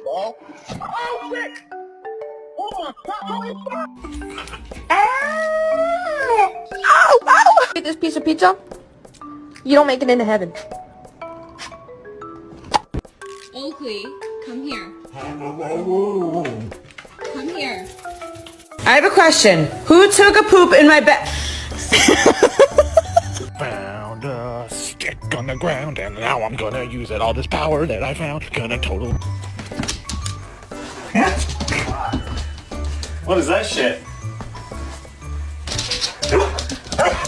Oh, oh shit! Oh my god! Holy fuck! Ow! Ow! Get this piece of pizza. You don't make it into heaven. Oakley, come here. Come here. I have a question. Who took a poop in my bed? Found a stick on the ground, and now I'm gonna use it. All this power that I found, gonna total. What is that shit?